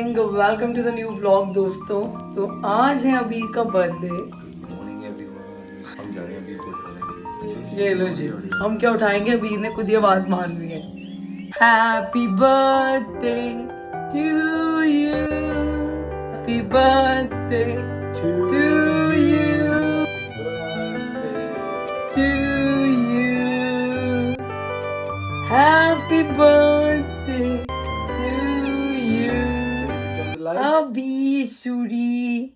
Morning, welcome to the new vlog दोस्तों। तो आज है अबीर का बर्थडे। हम जा रहे हैं अभी को उठाने। ये लो जी, हम क्या उठाएंगे, अबीर ने खुद ही आवाज मार दी है। Happy birthday to you, happy birthday to you, to you, happy birthday Abhi Suri.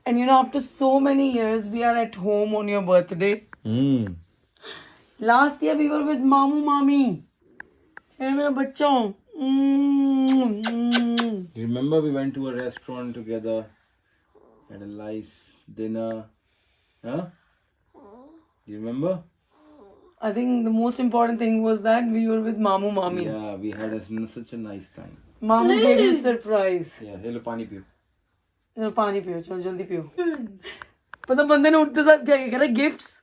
And you know, after so many years, we are at home on your birthday. Last year, we were with Mamu Mami. And मेरा बच्चा. Remember we went to a restaurant together, had a nice dinner, huh? Do you remember? I think the most important thing was that we were with Mamu Mami. Yeah, we had such a nice time. Mamu gave you surprise. Yeah, hello पानी पियो। चलो पानी पियो, चलो जल्दी पियो। पता बंदे ने उठते साथ क्या कह रहा है, गिफ्ट्स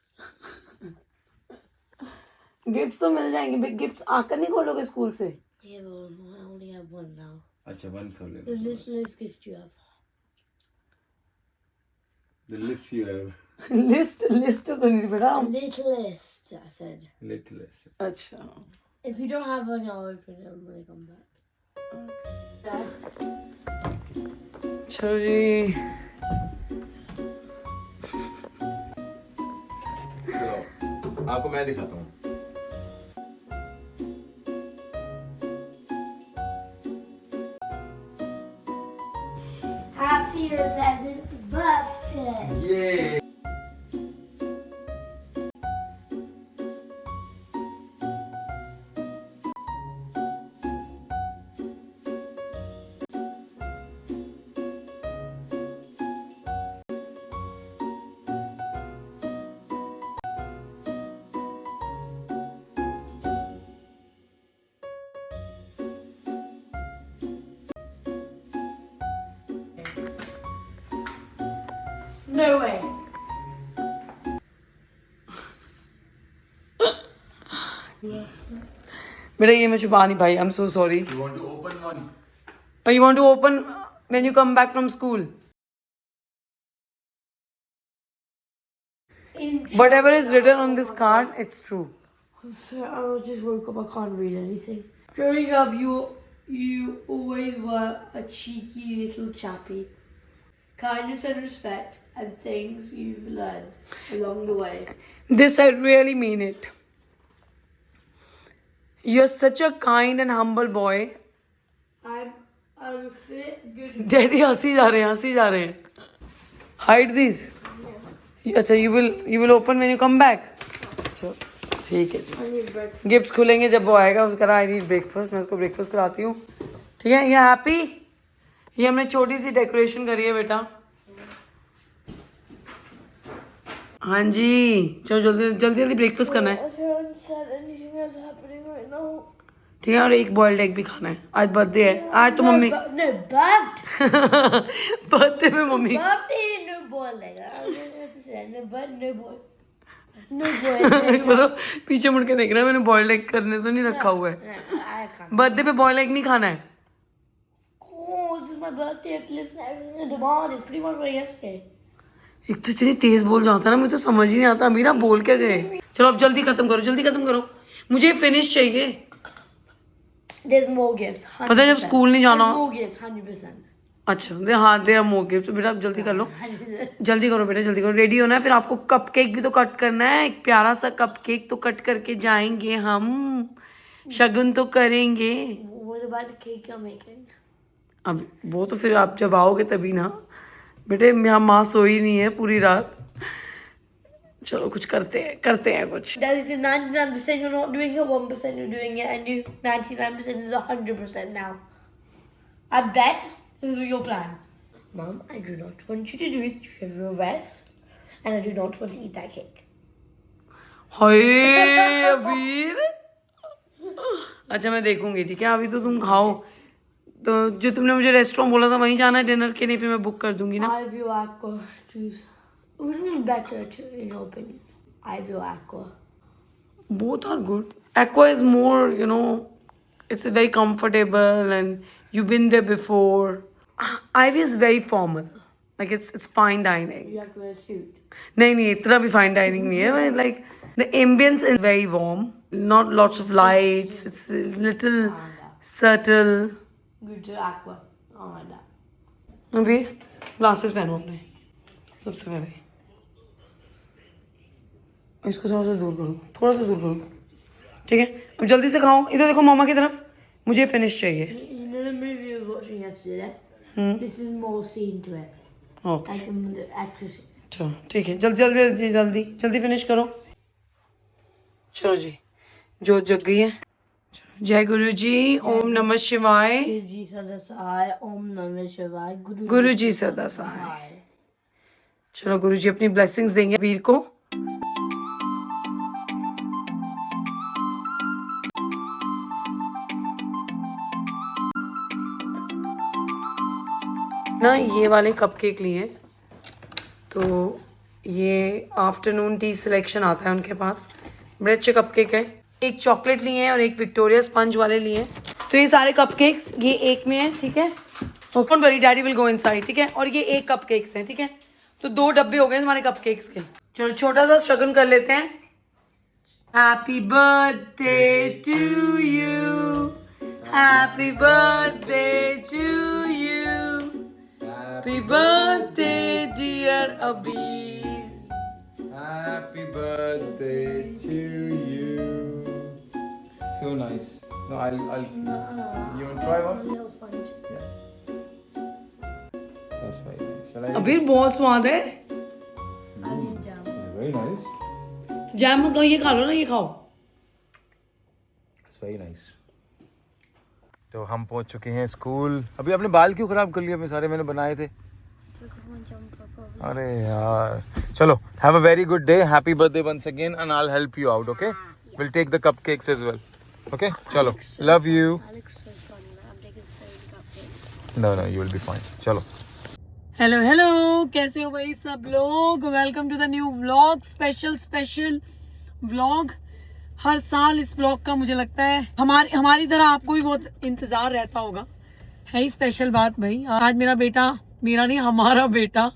गिफ्ट्स तो मिल जाएंगे। गिफ्ट्स आकर नहीं खोलोगे स्कूल से? Yeah, but I only have one now. अच्छा वन खोल ले। The littlest gift you have. The list you have. List तो नहीं थी बेटा। Littlest, I said. Littlest. अच्छा If you don't have one, I'll open it when I come back. चलो जी। चलो आपको मैं दिखाता हूँ। Happy 11th birthday! ये No way! बेटा ये मैं छुपा नहीं पाई। I am so sorry. you want to open one? But you want to open when you come back from school. Whatever is written on this card, it's true. So I just woke up, I can't read anything. Growing up, you always were a cheeky little chappy. Kindness and respect and things you've learned along the way. This I really mean it. You're such a kind and humble boy. I'm a fit, good. Daddy हंसी जा रहे हैं, हंसी जा रहे हैं। Hide these. अच्छा you will open when you come back. चलो ठीक है जी। I need breakfast. गिफ्ट्स खुलेंगे जब वो आएगा। उसका आई नीड ब्रेकफास्ट। मैं उसको ब्रेकफास्ट कराती हूँ, ठीक है? ये हैप्पी, ये हमने छोटी सी डेकोरेशन करी है बेटा। हाँ जी, चलो जल्दी जल्दी जल्दी ब्रेकफास्ट करना है, I don't understand anything that's happening right now. ठीक है? और एक बॉइल्ड एग भी खाना है। आज बर्थडे है, आज तो मम्मी No, birthday! बर्थडे में mummy Birthday, no boy like that. I don't understand. No, but no boy. No boy. मतलब पीछे मुड़ के देख रहा है, मैंने बॉइल्ड एग करने तो नहीं रखा हुआ है। No, I can't. बर्थडे पे बॉइल्ड एग नहीं खाना है। Oh, this is my birthday. I have to listen to everything in demand. It's pretty much like yesterday. एक तो इतनी तेज बोल जाता है ना, मुझे तो समझ ही नहीं आता अभी ना बोल क्या गए। चलो अब जल्दी खत्म करो, जल्दी खत्म करो, मुझे फिनिश चाहिए। There's more gifts. 100%. पता है जब स्कूल नहीं जाना। There's more gifts. 100%. अच्छा दे, हाँ दे मोर गिफ्ट। बेटा अब जल्दी कर लो, 100%. जल्दी करो बेटा, जल्दी करो। रेडी होना है, फिर आपको कप केक भी तो कट करना है। एक प्यारा सा कप केक तो कट करके जाएंगे हम, शगुन तो करेंगे। What about the cake you're making? अब वो तो फिर आप जब आओगे तभी ना बेटे। यहाँ माँ सोई नहीं है पूरी रात। चलो कुछ करते हैं कुछ। Daddy said 99% you're not doing it, 1% you're doing it, and you 99% is 100% now. I bet this is your plan. Mom, I do not want you to do it. You have your rest, and I do not want to eat that cake. हाय अबीर, अच्छा मैं देखूंगी, ठीक है? अभी तो तुम खाओ। तो जो तुमने मुझे रेस्टोरेंट बोला था वहीं जाना है डिनर के लिए, फिर मैं बुक कर दूंगी ना। Ivy or aqua, choose. Which one is better, in your opinion? Ivy or aqua? Both are good. Aqua is more, it's very comfortable and you've been there before. Ivy is very formal. Like it's fine dining. You have to wear a suit. नहीं इतना भी fine dining नहीं है. Like the ambience is very warm. Not lots of lights. It's a little subtle. Good to aqua. Oh my god. अभी glasses पहनो अपने सबसे पहले. इसको थोड़ा सा दूर करो. ठीक है. अब जल्दी से खाओ. इधर देखो मामा की तरफ. मुझे finish चाहिए. You know the movie we were watching yesterday? This is more scene to it. Okay. Like the actress. चलो ठीक है. जल्दी finish करो. चलो जी. जोत जग गई है. जय गुरु जी. ओम नमः शिवाय. शिव जी सदा सहाय. ओम नमः शिवाय. गुरु जी सदा सहाय. चलो गुरु जी अपनी ब्लेसिंग्स देंगे वीर को. ना ये वाले कपकेक लिए हैं. तो ये आफ्टरनून टी सिलेक्शन आता है उनके पास. बड़े अच्छे कपकेक है. एक चॉकलेट लिए हैं और एक विक्टोरिया स्पंज वाले लिए हैं. तो ये सारे कपकेक्स ये एक में है. ठीक है. Don't worry daddy will go inside. ठीक है. और ये एक कपकेक्स हैं. ठीक है. तो 2 डब्बे हो गए तुम्हारे कपकेक्स के. चलो छोटा सा शगुन कर लेते हैं. Happy birthday to you. Happy birthday to you. Happy birthday, dear Abir. Happy birthday to you. So nice. No, I'll. You want to try one? Little sponge. Yeah. That's very nice. Shall I? अबीर बहुत स्वाद है. I need jam. Very nice. Jam मत खाओ. ये खा लो ना. ये खाओ. It's very nice. तो हम पहुंच चुके हैं स्कूल. अभी अपने बाल क्यों खराब कर लिए? अपने सारे मैंने बनाए थे. अरे यार. चलो have a very good day. Happy birthday once again and I will help you out. Okay. Will take the cupcakes as well. Okay. चलो. Love you. That looks so funny. Like I'm taking so many cupcakes. No you will be fine. चलो. Hello कैसे हो भाई सब लोग. Welcome to the new vlog. Special vlog. हर साल इस व्लॉग का मुझे लगता है हमारी तरह आपको भी बहुत इंतजार रहता होगा. है ही स्पेशल बात भाई. आज मेरा नहीं हमारा बेटा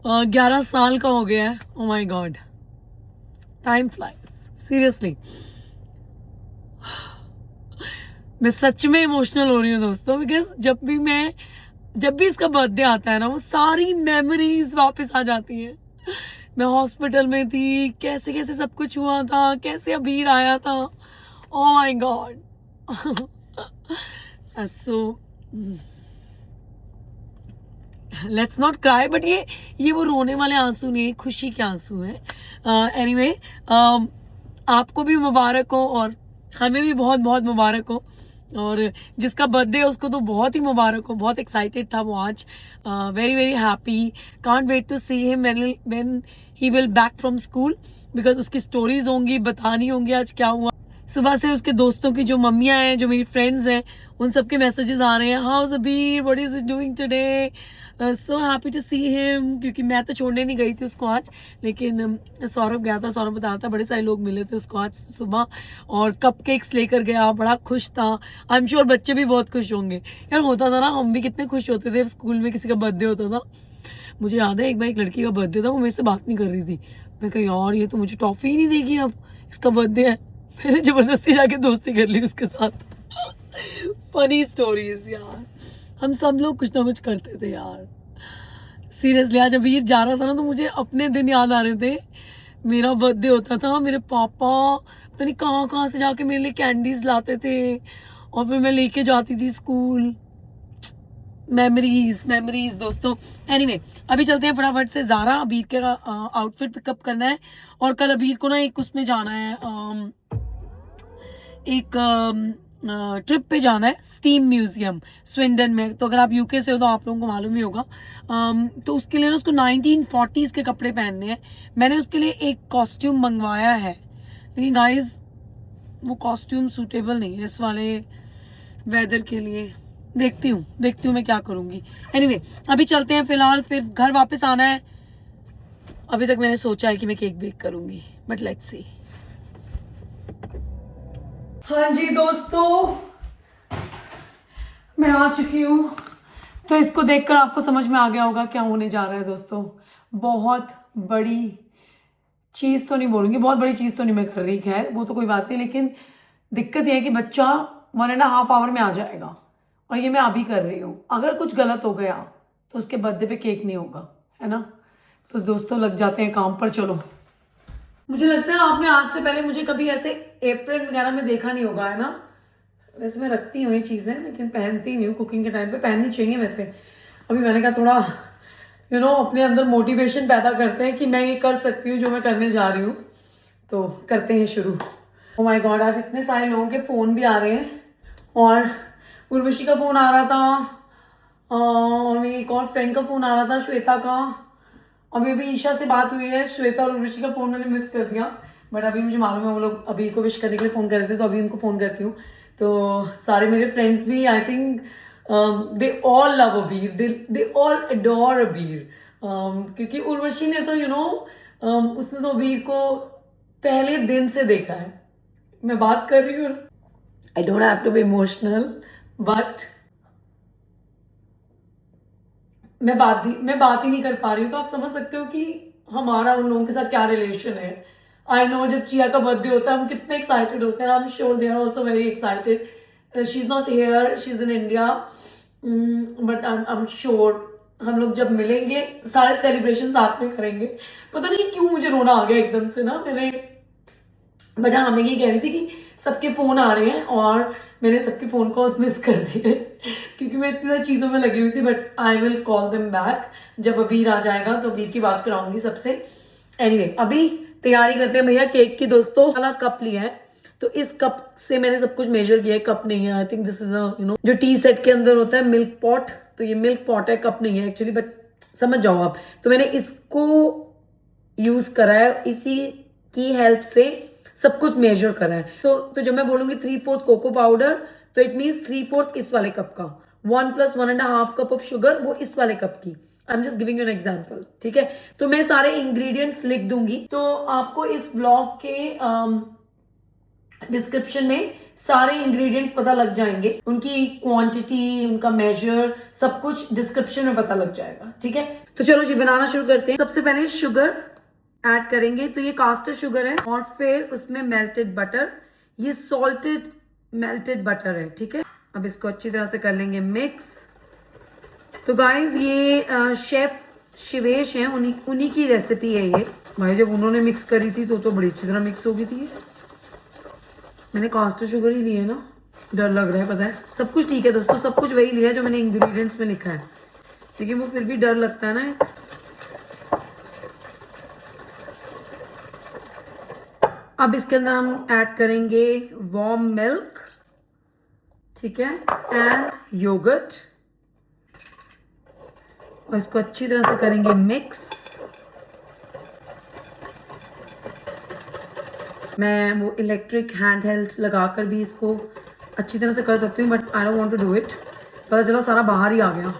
11 साल का हो गया है. Oh my God. Time flies seriously. मैं सच में इमोशनल हो रही हूँ दोस्तों. बिकॉज जब भी इसका बर्थडे आता है ना, वो सारी मेमोरीज वापस आ जाती हैं. मैं हॉस्पिटल में थी. कैसे सब कुछ हुआ था. कैसे अबीर आया था. Oh my God. So let's not cry. But ये वो रोने वाले आंसू नहीं, खुशी के आंसू हैं. एनीवे आपको भी मुबारक हो और हमें भी बहुत बहुत मुबारक हो. और जिसका बर्थडे है उसको तो बहुत ही मुबारक हो. बहुत एक्साइटेड था वो आज. Very very happy. Can't wait to see him when he will back from school. Because उसकी स्टोरीज होंगी, बतानी होंगी आज क्या हुआ. सुबह से उसके दोस्तों की जो मम्मियाँ हैं, जो मेरी फ्रेंड्स हैं, उन सबके मैसेजेस आ रहे हैं. How is Abir, what is doing today. So happy to see him. क्योंकि मैं तो छोड़ने नहीं गई थी उसको आज, लेकिन सौरभ गया था. सौरभ बता था बड़े सारे लोग मिले थे उसको आज सुबह और कपकेक्स लेकर गया. बड़ा खुश था. आई एम श्योर बच्चे भी बहुत खुश होंगे. यार होता था ना, हम भी कितने खुश होते थे स्कूल में किसी का बर्थडे होता था. मुझे याद है एक बार एक लड़की का बर्थडे था, वो मेरे से बात नहीं कर रही थी. मैं कही यार ये तो मुझे टॉफी ही नहीं देगी, अब इसका बर्थडे है. मैंने जबरदस्ती जाके दोस्ती कर ली उसके साथ. फनी स्टोरीज यार. हम सब लोग कुछ ना कुछ करते थे यार. सीरियसली आज अबीर जा रहा था ना, तो मुझे अपने दिन याद आ रहे थे. मेरा बर्थडे होता था, मेरे पापा पता नहीं कहाँ से जाके मेरे लिए कैंडीज लाते थे और फिर मैं लेके जाती थी स्कूल. मेमोरीज दोस्तों. एनीवे अभी चलते हैं फटाफट से. ज़ारा अबीर के आउटफिट पिकअप करना है और कल अबीर को ना एक उसमें जाना है, एक ट्रिप पे जाना है. स्टीम म्यूजियम स्विंडन में. तो अगर आप यूके से हो तो आप लोगों को मालूम ही होगा. तो उसके लिए ना उसको 1940s के कपड़े पहनने हैं. मैंने उसके लिए एक कॉस्ट्यूम मंगवाया है, लेकिन गाइज वो कॉस्ट्यूम सूटेबल नहीं है इस वाले वेदर के लिए. देखती हूँ मैं क्या करूँगी. एनीवे अभी चलते हैं. फिलहाल फिर घर वापस आना है. अभी तक मैंने सोचा है कि मैं केक बेक करूँगी, बट लेट्स सी. हाँ जी दोस्तों, मैं आ चुकी हूँ तो इसको देखकर आपको समझ में आ गया होगा क्या होने जा रहा है दोस्तों। बहुत बड़ी चीज़ तो नहीं बोलूँगी, बहुत बड़ी चीज़ तो नहीं मैं कर रही, खैर वो तो कोई बात नहीं, लेकिन दिक्कत यह है कि बच्चा 1.5 आवर में आ जाएगा और ये मैं अभी कर रही हूँ। अगर कुछ गलत हो गया तो उसके बर्थडे पे केक नहीं होगा, है ना। तो दोस्तों लग जाते हैं काम पर। चलो, मुझे लगता है आपने आज से पहले मुझे कभी ऐसे एप्रन वगैरह में देखा नहीं होगा, है ना। वैसे मैं रखती हूँ ये चीज़ें, लेकिन पहनती नहीं हूँ। कुकिंग के टाइम पे पहननी चाहिए वैसे। अभी मैंने कहा थोड़ा अपने अंदर मोटिवेशन पैदा करते हैं कि मैं ये कर सकती हूँ जो मैं करने जा रही हूँ। तो करते हैं शुरू। ओह माय गॉड, आज इतने सारे लोगों के फ़ोन भी आ रहे हैं। और उर्वशी का फ़ोन आ रहा था और मेरी एक और फ्रेंड का फ़ोन आ रहा था, श्वेता का। अभी अभी ईशा से बात हुई है। श्वेता और उर्वशी का फ़ोन मैंने मिस कर दिया, बट अभी मुझे मालूम है वो लोग अभी को विश करने के लिए फ़ोन कर रहे थे, तो अभी उनको फ़ोन करती हूँ। तो सारे मेरे फ्रेंड्स भी, I think they all love अबीर, दे ऑल अडोर अबीर। क्योंकि उर्वशी ने तो उसने तो अबीर को पहले दिन से देखा है। मैं बात कर रही हूँ, I don't have to be emotional, but मैं बात ही नहीं कर पा रही हूँ। तो आप समझ सकते हो कि हमारा उन लोगों के साथ क्या रिलेशन है। आई नो जब चिया का बर्थडे होता है हम कितने एक्साइटेड होते हैं। I am sure they are also very excited. She is not here, she is in India, but I am sure हम लोग जब मिलेंगे सारे सेलिब्रेशन साथ में करेंगे। पता नहीं क्यों मुझे रोना आ गया एकदम से ना मेरे। बट हाँ, मैं ये कह रही थी कि सबके फ़ोन आ रहे हैं और मैंने सबके फ़ोन कॉल्स मिस कर दिए क्योंकि मैं इतनी सारी चीज़ों में लगी हुई थी। But I will call them back जब अबीर आ जाएगा, तो अबीर की बात कराऊंगी सबसे। एनीवे, अभी तैयारी करते हैं भैया केक की। दोस्तों वाला कप लिया है, तो इस कप से मैंने सब कुछ मेजर किया है। कप नहीं है, आई थिंक दिस इज जो टी सेट के अंदर होता है मिल्क पॉट, तो ये मिल्क पॉट है, कप नहीं है एक्चुअली, बट समझ जाओ आप। तो मैंने इसको यूज करा है, इसी की हेल्प से सब कुछ मेजर करा है। तो जब मैं बोलूंगी 3/4 कोको पाउडर, तो इट मीन्स 3/4 इस वाले कप का, 1 + 1.5 कप ऑफ शुगर वो इस वाले कप की। I am just giving you an example, ठीक है। तो मैं सारे इंग्रेडिएंट्स लिख दूंगी, तो आपको इस ब्लॉग के डिस्क्रिप्शन में सारे इंग्रेडिएंट्स पता लग जाएंगे, उनकी क्वांटिटी, उनका मेजर, सब कुछ डिस्क्रिप्शन में पता लग जाएगा, ठीक है। तो चलो जी बनाना शुरू करते हैं। सबसे पहले शुगर ऐड करेंगे, तो ये कास्टर शुगर है, और फिर उसमें मेल्टेड बटर, ये सॉल्टेड मेल्टेड बटर है, ठीक है। अब इसको अच्छी तरह से कर लेंगे मिक्स। तो गाइज ये शेफ शिवेश हैं, उन्हीं की रेसिपी है ये। भाई जब उन्होंने मिक्स करी थी तो बड़ी अच्छी तरह मिक्स हो गई थी। मैंने कास्टर शुगर ही लिया है ना, डर लग रहा है, पता है। सब कुछ ठीक है दोस्तों, सब कुछ वही लिया है जो मैंने इंग्रेडिएंट्स में लिखा है, लेकिन वो फिर भी डर लगता है ना। अब इसके अंदर हम ऐड करेंगे वार्म मिल्क, ठीक है, एंड योगर्ट, और इसको अच्छी तरह से करेंगे मिक्स। मैं वो इलेक्ट्रिक हैंड हेल्ड लगाकर भी इसको अच्छी तरह से कर सकती हूँ, but I don't want to do it. पता चला सारा बाहर ही आ गया।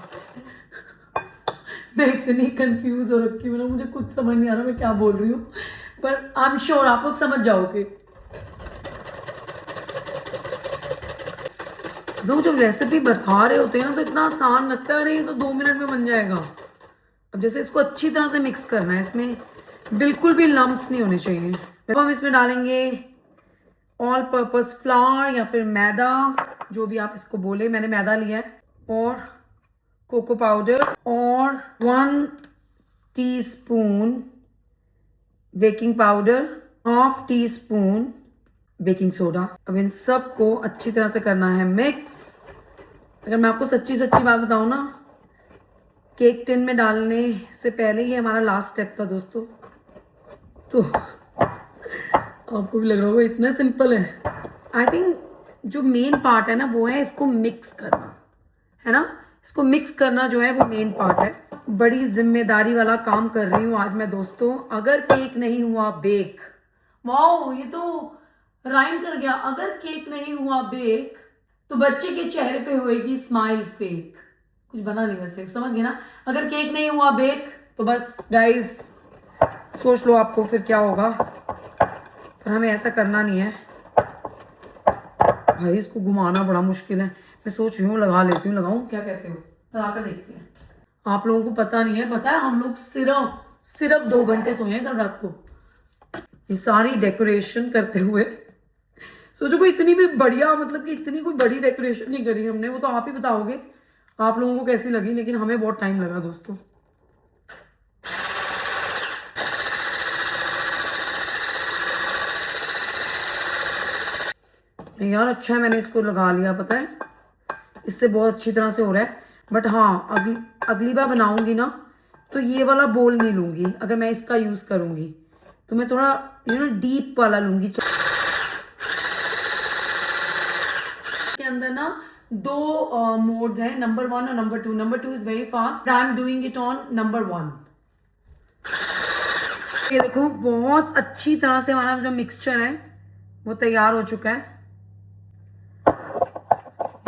मैं इतनी कंफ्यूज हो रखी हूँ ना, मुझे कुछ समझ नहीं आ रहा मैं क्या बोल रही हूँ, पर आई एम श्योर आप लोग समझ जाओगे। लोग जब रेसिपी बता रहे होते हैं ना तो इतना आसान लगता है, अरे ये तो 2 मिनट में बन जाएगा। अब जैसे इसको अच्छी तरह से मिक्स करना है, इसमें बिल्कुल भी लम्प्स नहीं होने चाहिए। अब हम इसमें डालेंगे ऑल पर्पस फ्लावर या फिर मैदा, जो भी आप इसको बोले, मैंने मैदा लिया है, और कोको पाउडर, और 1 teaspoon baking powder, 1/2 teaspoon baking soda. अब इन सब को अच्छी तरह से करना है मिक्स। अगर मैं आपको सच्ची बात बताऊं ना, केक टिन में डालने से पहले ही हमारा लास्ट स्टेप था दोस्तों। तो आपको भी लग रहा होगा इतना सिंपल है। आई थिंक जो मेन पार्ट है ना वो है इसको मिक्स करना, है ना। इसको मिक्स करना जो है वो मेन पार्ट है। बड़ी जिम्मेदारी वाला काम कर रही हूँ आज मैं दोस्तों। अगर केक नहीं हुआ बेक, वाओ ये तो राइम कर गया। अगर केक नहीं हुआ बेक तो बच्चे के चेहरे पे होएगी स्माइल फेक। कुछ बना नहीं वैसे, समझ गए ना। अगर केक नहीं हुआ बेक तो बस गाइस सोच लो आपको फिर क्या होगा, पर हमें ऐसा करना नहीं है। भाई इसको घुमाना बड़ा मुश्किल है। मैं सोच रही हूँ लगा लेती हूँ, लगाऊं, क्या कहते हो? लगाकर देखते हैं। आप लोगों को पता नहीं है, पता है हम लोग सिर्फ 2 घंटे सोए हैं कल रात को, ये सारी डेकोरेशन करते हुए। सोचो कोई इतनी भी बढ़िया, मतलब कि इतनी कोई बड़ी डेकोरेशन नहीं करी हमने, वो तो आप ही बताओगे आप लोगों को कैसी लगी, लेकिन हमें बहुत टाइम लगा दोस्तों। यार अच्छा है मैंने इसको लगा लिया, पता है इससे बहुत अच्छी तरह से हो रहा है। बट हाँ अगली बार बनाऊंगी ना तो ये वाला बोल नहीं लूंगी, अगर मैं इसका यूज करूंगी तो मैं थोड़ा डीप वाला लूंगी। तो के अंदर ना 2 मोड्स हैं, नंबर 1 और number 2। Number 2 is very fast, I am doing it on number 1। ये देखो बहुत अच्छी तरह से हमारा जो मिक्सचर है वो तैयार हो चुका है।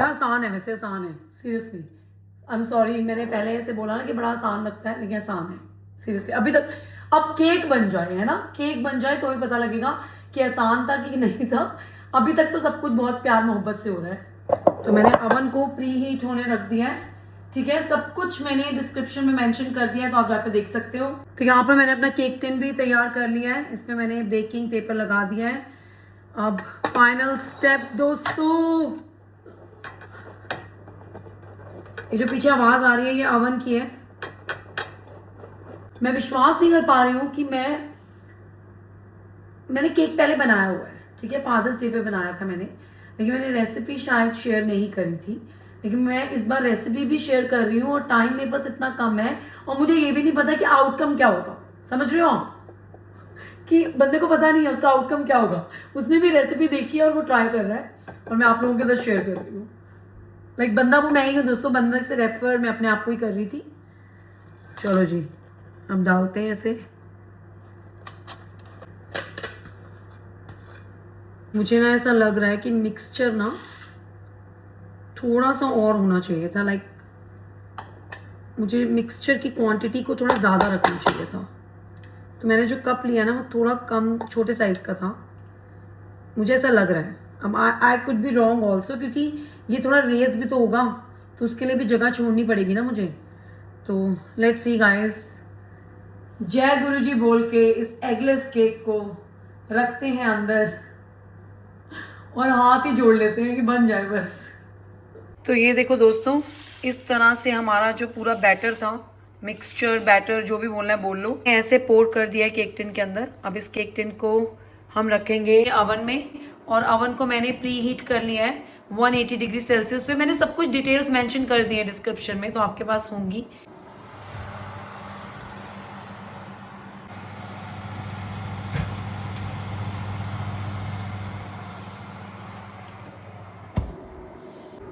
आसान है, वैसे आसान है सीरियसली। आई एम सॉरी, मैंने पहले ऐसे बोला ना कि बड़ा आसान लगता है, लेकिन आसान है सीरियसली। अभी तक अब केक बन जाए, है ना, केक बन जाए तो ही पता लगेगा कि आसान था कि नहीं था। अभी तक तो सब कुछ बहुत प्यार मोहब्बत से हो रहा है। तो मैंने अवन को प्री हीट होने रख दिया है, ठीक है। सब कुछ मैंने डिस्क्रिप्शन में मेंशन कर दिया है, तो आप जाकर देख सकते हो। तो यहाँ पर मैंने अपना केक टिन भी तैयार कर लिया है, इसमें मैंने बेकिंग पेपर लगा दिया है। अब फाइनल स्टेप दोस्तों, ये जो पीछे आवाज आ रही है ये अवन की है। मैं विश्वास नहीं कर पा रही हूँ कि मैंने केक पहले बनाया हुआ है, ठीक है, फादर्स डे पे बनाया था मैंने, लेकिन मैंने रेसिपी शायद शेयर नहीं करी थी। लेकिन मैं इस बार रेसिपी भी शेयर कर रही हूँ और टाइम मेरे पास इतना कम है और मुझे ये भी नहीं पता कि आउटकम क्या होगा। समझ रहे हो आप, कि बंदे को पता नहीं है उसका आउटकम क्या होगा। उसने भी रेसिपी देखी है और वो ट्राई कर रहा है और मैं आप लोगों के साथ शेयर कर रही हूँ। लाइक बंदा वो मैं ही हूँ दोस्तों, बंदा से रेफर मैं अपने आप को ही कर रही थी। चलो जी अब डालते हैं ऐसे। मुझे ना ऐसा लग रहा है कि मिक्सचर ना थोड़ा सा और होना चाहिए था। लाइक मुझे मिक्सचर की क्वांटिटी को थोड़ा ज़्यादा रखना चाहिए था। तो मैंने जो कप लिया ना वो थोड़ा कम, छोटे साइज़ का था, मुझे ऐसा लग रहा है। अब I could be wrong also, क्योंकि ये थोड़ा रेस भी तो होगा, तो उसके लिए भी जगह छोड़नी पड़ेगी ना मुझे। तो लेट्स सी गाइस, जय गुरुजी बोल के इस एगलेस केक को रखते हैं अंदर और हाथ ही जोड़ लेते हैं कि बन जाए बस। तो ये देखो दोस्तों, इस तरह से हमारा जो पूरा बैटर था, मिक्सचर बैटर जो भी बोलना है बोल लो, ऐसे पोर कर दिया है केक टिन के अंदर। अब इस केक टिन को हम रखेंगे अवन में, और अवन को मैंने प्री हीट कर लिया है 180 डिग्री सेल्सियस पे। मैंने सब कुछ डिटेल्स मेंशन कर दी है डिस्क्रिप्शन में, तो आपके पास होंगी।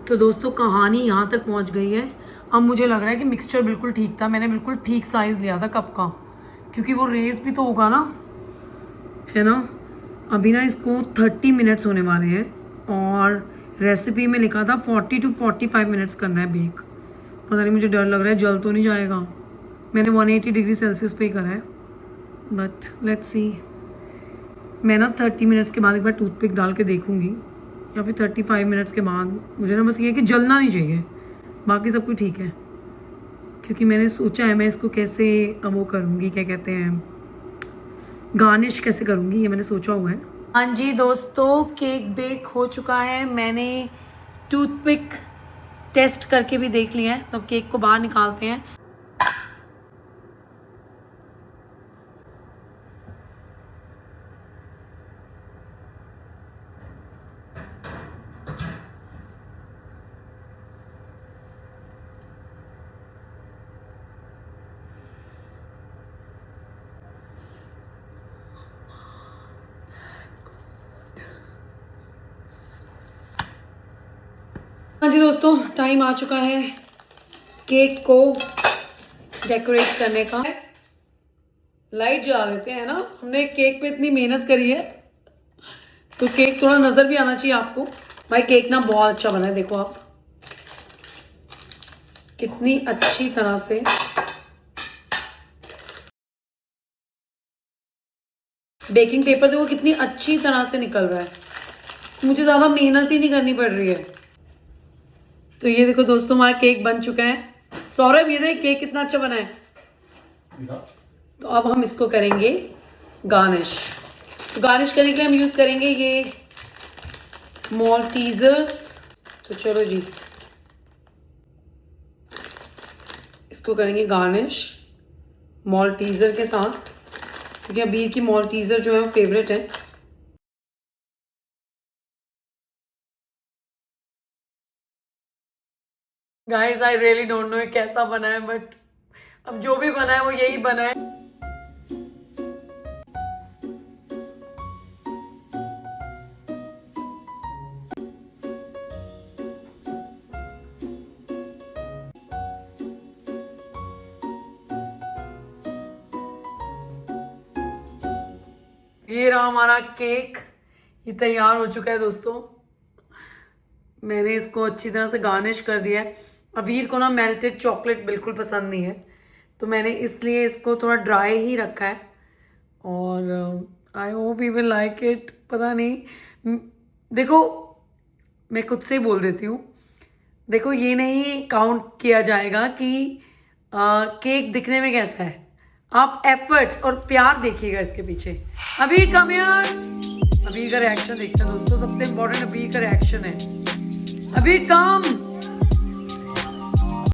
तो दोस्तों कहानी यहाँ तक पहुँच गई है। अब मुझे लग रहा है कि मिक्सचर बिल्कुल ठीक था, मैंने बिल्कुल ठीक साइज़ लिया था कप का, क्योंकि वो रेस भी तो होगा ना, है ना। अभी ना इसको 30 मिनट्स होने वाले हैं और रेसिपी में लिखा था 40 to 45 मिनट्स करना है बेक। पता नहीं, मुझे डर लग रहा है जल तो नहीं जाएगा। मैंने 180 डिग्री सेल्सियस पे ही करा है, बट लेट्स सी। मैं ना 30 मिनट्स के बाद एक बार टूथपिक डाल के देखूँगी, या फिर 35 मिनट्स के बाद। मुझे ना बस ये कि जलना नहीं चाहिए, बाकी सब कुछ ठीक है। क्योंकि मैंने सोचा है मैं इसको कैसे वो करूँगी, क्या कहते हैं, गार्निश कैसे करूँगी, ये मैंने सोचा हुआ है। हाँ जी दोस्तों, केक बेक हो चुका है। मैंने टूथपिक टेस्ट करके भी देख लिया है, तो अब केक को बाहर निकालते हैं। हाँ जी दोस्तों, टाइम आ चुका है केक को डेकोरेट करने का। लाइट जला लेते हैं ना, हमने केक पे इतनी मेहनत करी है तो केक थोड़ा नज़र भी आना चाहिए आपको। भाई केक ना बहुत अच्छा बना है, देखो आप कितनी अच्छी तरह से बेकिंग पेपर देखो कितनी अच्छी तरह से निकल रहा है, मुझे ज़्यादा मेहनत ही नहीं करनी पड़ रही है। तो ये देखो दोस्तों, हमारा केक बन चुका है। सौरभ ये देख केक कितना अच्छा बना है। तो अब हम इसको करेंगे गार्निश। तो गार्निश करने के लिए हम यूज़ करेंगे ये मॉल्टीजर्स। तो चलो जी, इसको करेंगे गार्निश मॉल्टीजर के साथ, क्योंकि अबीर की मॉल्टीजर जो है वो फेवरेट है। Guys I really don't know ये कैसा बना है, बट अब जो भी बना है वो यही बना है। ये रहा हमारा केक, ये तैयार हो चुका है दोस्तों। मैंने इसको अच्छी तरह से गार्निश कर दिया है। अबीर को ना मेल्टेड चॉकलेट बिल्कुल पसंद नहीं है, तो मैंने इसलिए इसको थोड़ा ड्राई ही रखा है, और I hope he will like it. पता नहीं, देखो मैं खुद से ही बोल देती हूँ, देखो ये नहीं काउंट किया जाएगा कि केक दिखने में कैसा है, आप एफर्ट्स और प्यार देखिएगा इसके पीछे। अबीर कम यार, अबीर का रिएक्शन देखते हैं दोस्तों, सबसे इम्पोर्टेंट अबीर का रिएक्शन है। अबीर कम।